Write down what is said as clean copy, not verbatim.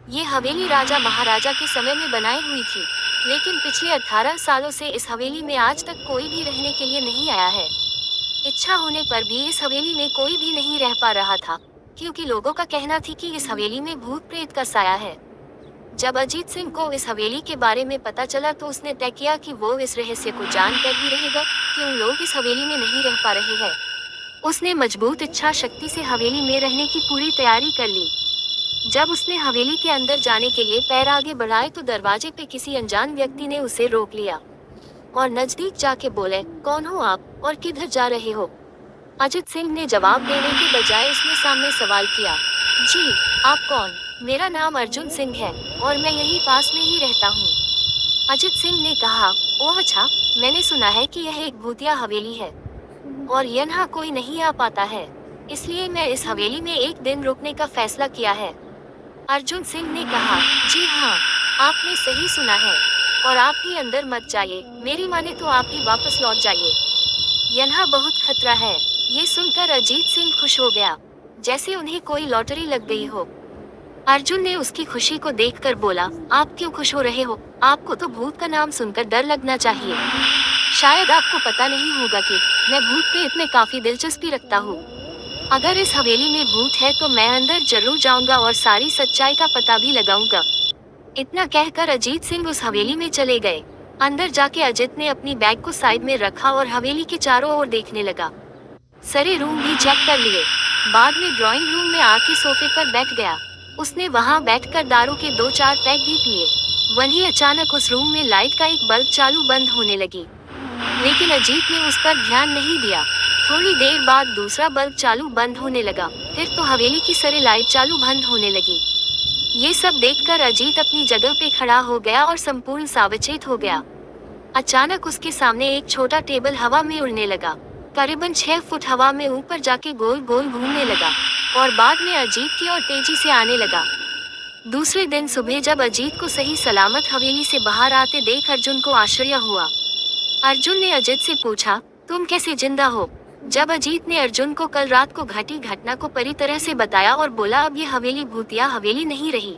ये हवेली राजा महाराजा के समय में बनाई हुई थी, लेकिन पिछले 18 सालों से इस हवेली में आज तक कोई भी रहने के लिए नहीं आया है। इच्छा होने पर भी इस हवेली में कोई भी नहीं रह पा रहा था, क्योंकि लोगों का कहना थी कि इस हवेली में भूत प्रेत का साया है। जब अजीत सिंह को इस हवेली के बारे में पता चला तो उसने तय किया कि वो इस रहस्य को जानकर ही रहेगा कि उन लोग इस हवेली में नहीं रह पा रहे हैं। उसने मजबूत इच्छा शक्ति से हवेली में रहने की पूरी तैयारी कर ली। जब उसने हवेली के अंदर जाने के लिए पैर आगे बढ़ाए तो दरवाजे पे किसी अनजान व्यक्ति ने उसे रोक लिया और नजदीक जाके बोले, कौन हो आप और किधर जा रहे हो? अजित सिंह ने जवाब देने के बजाय उसने सामने सवाल किया, जी आप कौन? मेरा नाम अर्जुन सिंह है और मैं यहीं पास में ही रहता हूँ। अजित सिंह ने कहा, ओह अच्छा, मैंने सुना है कि यह एक भूतिया हवेली है और यहाँ कोई नहीं आ पाता है, इसलिए मैं इस हवेली में एक दिन रुकने का फैसला किया है। अर्जुन सिंह ने कहा, जी हाँ, आपने सही सुना है और आप भी अंदर मत जाइए, मेरी माने तो आप भी वापस लौट जाइए, यहाँ बहुत खतरा है। ये सुनकर अजीत सिंह खुश हो गया, जैसे उन्हें कोई लॉटरी लग गई हो। अर्जुन ने उसकी खुशी को देखकर बोला, आप क्यों खुश हो रहे हो? आपको तो भूत का नाम सुनकर डर लगना चाहिए। शायद आपको पता नहीं होगा कि मैं भूत प्रेत में काफी दिलचस्पी रखता हूँ। अगर इस हवेली में भूत है तो मैं अंदर जरूर जाऊंगा और सारी सच्चाई का पता भी लगाऊंगा। इतना कहकर अजीत सिंह उस हवेली में चले गए। अंदर जाके अजित ने अपनी बैग को साइड में रखा और हवेली के चारों ओर देखने लगा। सारे रूम भी चेक कर लिए। बाद में ड्राइंग रूम में आके सोफे पर बैठ गया। उसने वहां बैठकर दारू के 2-4 पैक भी पिए। वहीं अचानक उस रूम में लाइट का एक बल्ब चालू बंद होने लगी, लेकिन अजीत ने उस पर ध्यान नहीं दिया। थोड़ी देर बाद दूसरा बल्ब चालू बंद होने लगा, फिर तो हवेली की सारी लाइट चालू बंद होने लगी। ये सब देखकर अजीत अपनी जगह पे खड़ा हो गया और संपूर्ण सावचेत हो गया। अचानक उसके सामने एक छोटा टेबल हवा में उड़ने लगा, करीबन 6 फुट हवा में ऊपर जाके गोल गोल घूमने लगा और बाद में अजीत की ओर तेजी से आने लगा। दूसरे दिन सुबह जब अजीत को सही सलामत हवेली से बाहर आते देख अर्जुन को आश्चर्य हुआ। अर्जुन ने अजित से पूछा, तुम कैसे जिंदा हो? जब अजीत ने अर्जुन को कल रात को घटी घटना को पूरी तरह से बताया और बोला, अब ये हवेली भूतिया हवेली नहीं रही।